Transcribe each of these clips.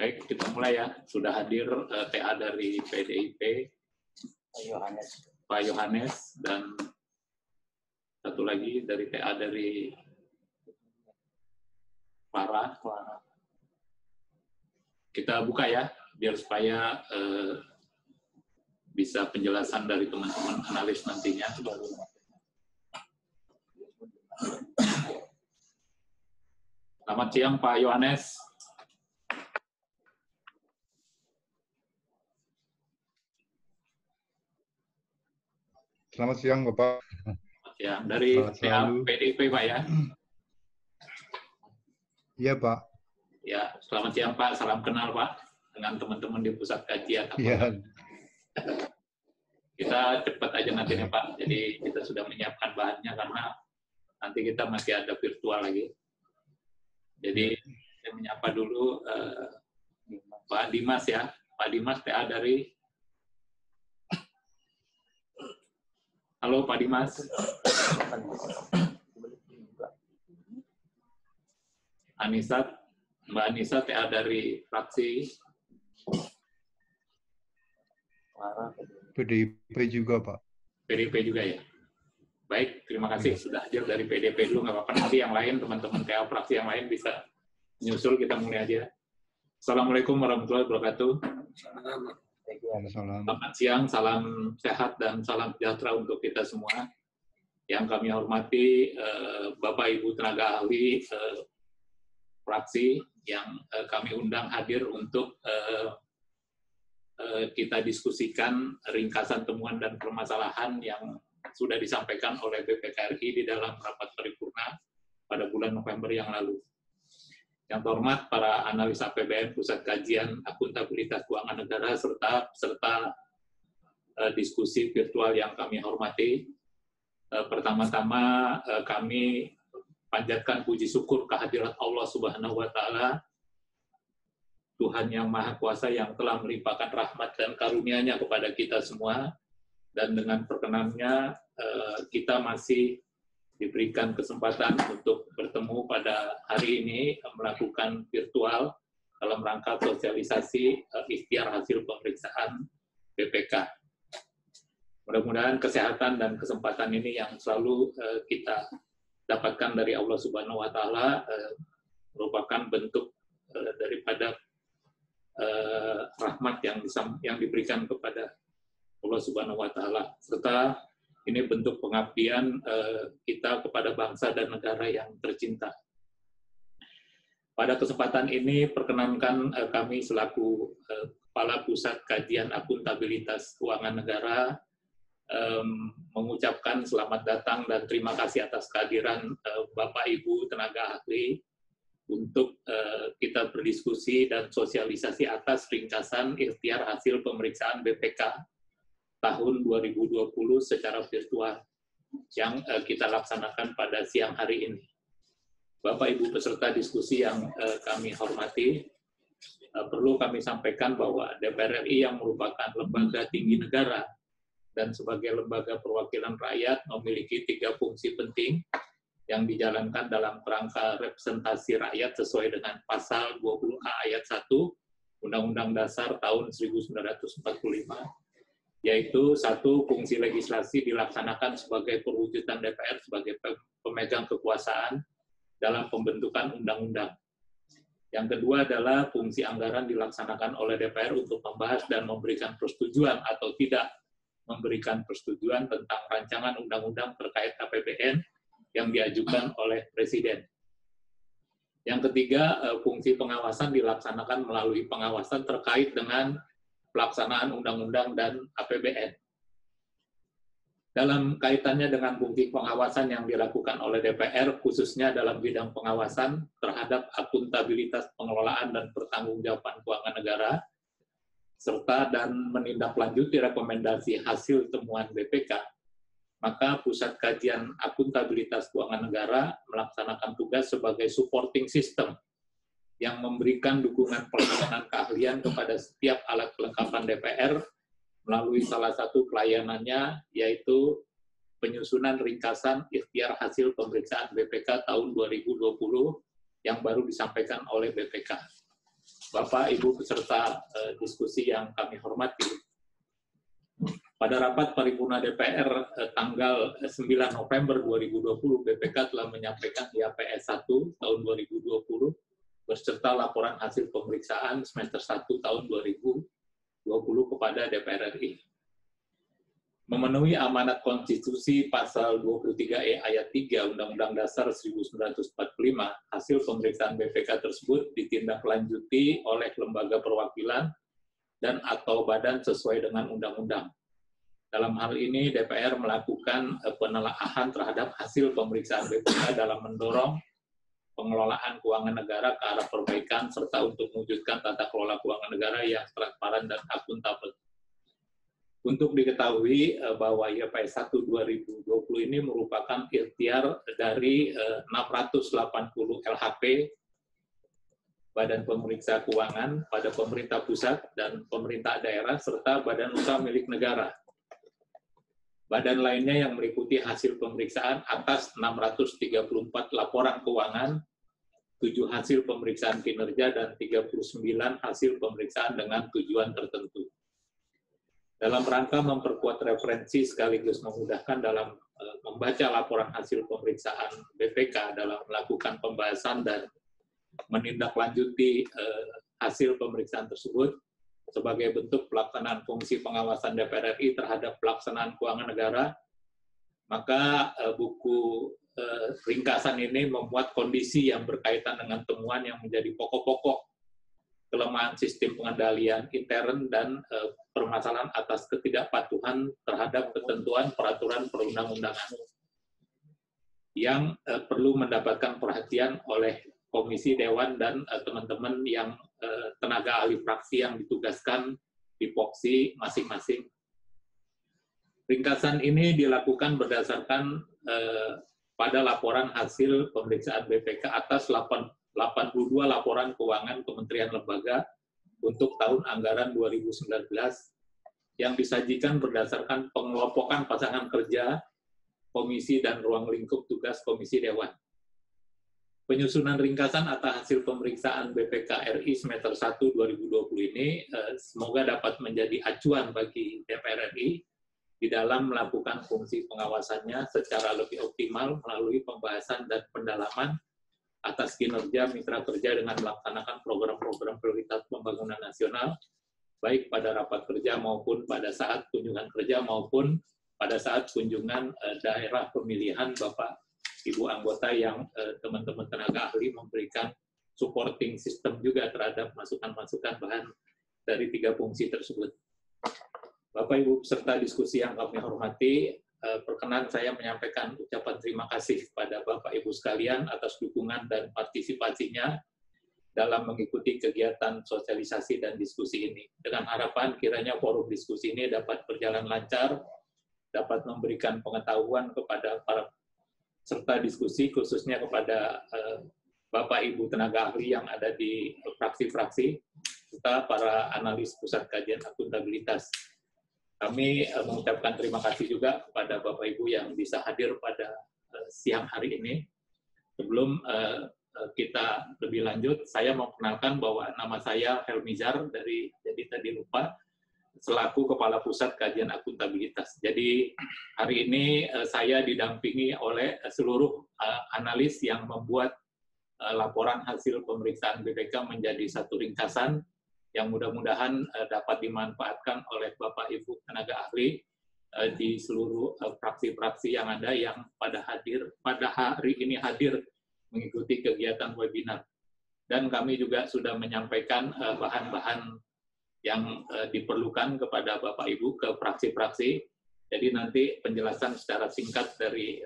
Baik, kita mulai ya. Sudah hadir TA dari PDIP, Pak Yohanes, dan satu lagi dari TA dari Farah. Kita buka ya, biar supaya bisa penjelasan dari teman-teman analis nantinya. Selamat siang Pak Yohanes. Selamat siang Bapak. Selamat siang. Dari PDIP Pak ya? Iya Pak. Ya, selamat siang Pak. Salam kenal Pak dengan teman-teman di pusat kajian. Iya. Kita cepat aja nanti nih Pak. Jadi kita sudah menyiapkan bahannya karena nanti kita masih ada virtual lagi. Jadi saya menyapa dulu Pak Dimas ya. Pak Dimas TA dari. Halo Pak Dimas. Anisat, Mbak Anissa TA dari fraksi. PDIP juga Pak. PDIP juga ya. Baik, terima kasih sudah hadir dari PDIP dulu, nggak apa-apa, nanti yang lain, teman-teman TA fraksi yang lain bisa menyusul, kita mulai aja. Assalamualaikum warahmatullahi wabarakatuh. Selamat siang, salam sehat dan salam sejahtera untuk kita semua. Yang kami hormati Bapak Ibu tenaga ahli fraksi yang kami undang hadir untuk kita diskusikan ringkasan temuan dan permasalahan yang sudah disampaikan oleh BPKRI di dalam rapat paripurna pada bulan November yang lalu. Yang terhormat para analis APBN, Pusat Kajian Akuntabilitas Keuangan Negara, serta diskusi virtual yang kami hormati. Pertama-tama kami panjatkan puji syukur kehadirat Allah Subhanahu wa Ta'ala, Tuhan yang Maha Kuasa yang telah melimpahkan rahmat dan karunia-Nya kepada kita semua, dan dengan perkenannya kita masih diberikan kesempatan untuk bertemu pada hari ini melakukan virtual dalam rangka sosialisasi ikhtiar hasil pemeriksaan BPK. Mudah-mudahan kesehatan dan kesempatan ini yang selalu kita dapatkan dari Allah Subhanahu wa Ta'ala merupakan bentuk daripada rahmat yang diberikan kepada Allah Subhanahu wa Ta'ala, serta ini bentuk pengabdian kita kepada bangsa dan negara yang tercinta. Pada kesempatan ini perkenankan kami selaku Kepala Pusat Kajian Akuntabilitas Keuangan Negara mengucapkan selamat datang dan terima kasih atas kehadiran Bapak Ibu tenaga ahli untuk kita berdiskusi dan sosialisasi atas ringkasan ikhtiar hasil pemeriksaan BPK tahun 2020 secara virtual yang kita laksanakan pada siang hari ini. Bapak Ibu peserta diskusi yang kami hormati, perlu kami sampaikan bahwa DPR RI yang merupakan lembaga tinggi negara dan sebagai lembaga perwakilan rakyat memiliki 3 fungsi penting yang dijalankan dalam kerangka representasi rakyat sesuai dengan pasal 20A ayat 1 Undang-Undang Dasar tahun 1945, yaitu 1. Fungsi legislasi dilaksanakan sebagai perwujudan DPR sebagai pemegang kekuasaan dalam pembentukan undang-undang. Yang kedua adalah fungsi anggaran dilaksanakan oleh DPR untuk membahas dan memberikan persetujuan atau tidak memberikan persetujuan tentang rancangan undang-undang terkait APBN yang diajukan oleh Presiden. Yang ketiga, fungsi pengawasan dilaksanakan melalui pengawasan terkait dengan pelaksanaan undang-undang dan APBN. Dalam kaitannya dengan fungsi pengawasan yang dilakukan oleh DPR, khususnya dalam bidang pengawasan terhadap akuntabilitas pengelolaan dan pertanggungjawaban keuangan negara, serta dan menindaklanjuti rekomendasi hasil temuan BPK, maka Pusat Kajian Akuntabilitas Keuangan Negara melaksanakan tugas sebagai supporting system yang memberikan dukungan pelayanan keahlian kepada setiap alat kelengkapan DPR melalui salah satu pelayanannya, yaitu penyusunan ringkasan ikhtiar hasil pemeriksaan BPK tahun 2020 yang baru disampaikan oleh BPK. Bapak, Ibu peserta diskusi yang kami hormati. Pada rapat paripurna DPR tanggal 9 November 2020, BPK telah menyampaikan IAPS 1 tahun 2020 beserta laporan hasil pemeriksaan semester 1 tahun 2020 kepada DPR RI. Memenuhi amanat konstitusi pasal 23E ayat 3 Undang-Undang Dasar 1945, hasil pemeriksaan BPK tersebut ditindaklanjuti oleh lembaga perwakilan dan atau badan sesuai dengan undang-undang. Dalam hal ini, DPR melakukan penelaahan terhadap hasil pemeriksaan BPK dalam mendorong pengelolaan keuangan negara ke arah perbaikan serta untuk mewujudkan tata kelola keuangan negara yang transparan dan akuntabel. Untuk diketahui bahwa IAPS 1 2020 ini merupakan ikhtiar dari 680 LHP Badan Pemeriksa Keuangan pada pemerintah pusat dan pemerintah daerah serta badan usaha milik negara. Badan lainnya yang meliputi hasil pemeriksaan atas 634 laporan keuangan, 7 hasil pemeriksaan kinerja, dan 39 hasil pemeriksaan dengan tujuan tertentu. Dalam rangka memperkuat referensi sekaligus memudahkan dalam membaca laporan hasil pemeriksaan BPK dalam melakukan pembahasan dan menindaklanjuti hasil pemeriksaan tersebut sebagai bentuk pelaksanaan fungsi pengawasan DPR RI terhadap pelaksanaan keuangan negara, maka buku ringkasan ini memuat kondisi yang berkaitan dengan temuan yang menjadi pokok-pokok kelemahan sistem pengendalian intern dan permasalahan atas ketidakpatuhan terhadap ketentuan peraturan perundang-undangan yang perlu mendapatkan perhatian oleh Komisi Dewan dan teman-teman yang tenaga ahli fraksi yang ditugaskan di Poksi masing-masing. Ringkasan ini dilakukan berdasarkan pada laporan hasil pemeriksaan BPK atas 82 laporan keuangan kementerian lembaga untuk tahun anggaran 2019 yang disajikan berdasarkan pengelompokan pasangan kerja, komisi, dan ruang lingkup tugas Komisi Dewan. Penyusunan ringkasan atas hasil pemeriksaan BPK RI semester 1 2020 ini semoga dapat menjadi acuan bagi DPR RI di dalam melakukan fungsi pengawasannya secara lebih optimal melalui pembahasan dan pendalaman atas kinerja mitra kerja dengan melaksanakan program-program prioritas pembangunan nasional, baik pada rapat kerja maupun pada saat kunjungan kerja maupun pada saat kunjungan daerah pemilihan Bapak Ibu anggota yang teman-teman tenaga ahli memberikan supporting system juga terhadap masukan-masukan bahan dari 3 fungsi tersebut. Bapak Ibu peserta diskusi yang kami hormati, perkenan saya menyampaikan ucapan terima kasih kepada Bapak Ibu sekalian atas dukungan dan partisipasinya dalam mengikuti kegiatan sosialisasi dan diskusi ini. Dengan harapan kiranya forum diskusi ini dapat berjalan lancar, dapat memberikan pengetahuan kepada para serta diskusi, khususnya kepada Bapak Ibu tenaga ahli yang ada di fraksi-fraksi, serta para analis pusat kajian akuntabilitas. Kami mengucapkan terima kasih juga kepada Bapak Ibu yang bisa hadir pada siang hari ini. Sebelum kita lebih lanjut, saya mau kenalkan bahwa nama saya Helmizar jadi tadi lupa, selaku Kepala Pusat Kajian Akuntabilitas. Jadi hari ini saya didampingi oleh seluruh analis yang membuat laporan hasil pemeriksaan BPK menjadi satu ringkasan yang mudah-mudahan dapat dimanfaatkan oleh Bapak Ibu tenaga ahli di seluruh fraksi-fraksi yang ada yang pada hari ini hadir mengikuti kegiatan webinar. Dan kami juga sudah menyampaikan bahan-bahan yang diperlukan kepada Bapak Ibu ke fraksi-fraksi. Jadi nanti penjelasan secara singkat dari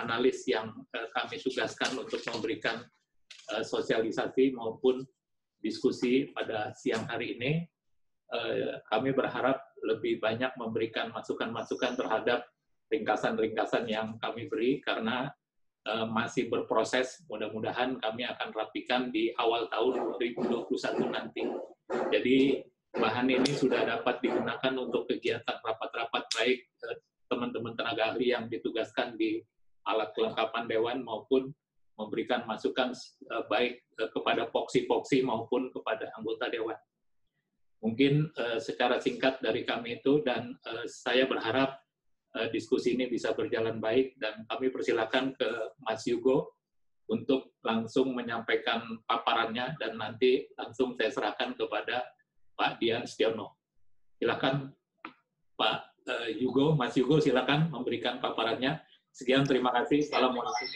analis yang kami tugaskan untuk memberikan sosialisasi maupun diskusi pada siang hari ini. Kami berharap lebih banyak memberikan masukan-masukan terhadap ringkasan-ringkasan yang kami beri karena masih berproses. Mudah-mudahan kami akan rapikan di awal tahun 2021 nanti. Jadi bahan ini sudah dapat digunakan untuk kegiatan rapat-rapat baik teman-teman tenaga ahli yang ditugaskan di alat kelengkapan Dewan maupun memberikan masukan baik kepada Poksi-Poksi maupun kepada anggota Dewan. Mungkin secara singkat dari kami itu, dan saya berharap diskusi ini bisa berjalan baik, dan kami persilakan ke Mas Yugo untuk langsung menyampaikan paparannya, dan nanti langsung saya serahkan kepada Pak Dian Setiono. Silakan Pak Yugo, Mas Yugo silakan memberikan paparannya. Sekian, terima kasih. Assalamualaikum.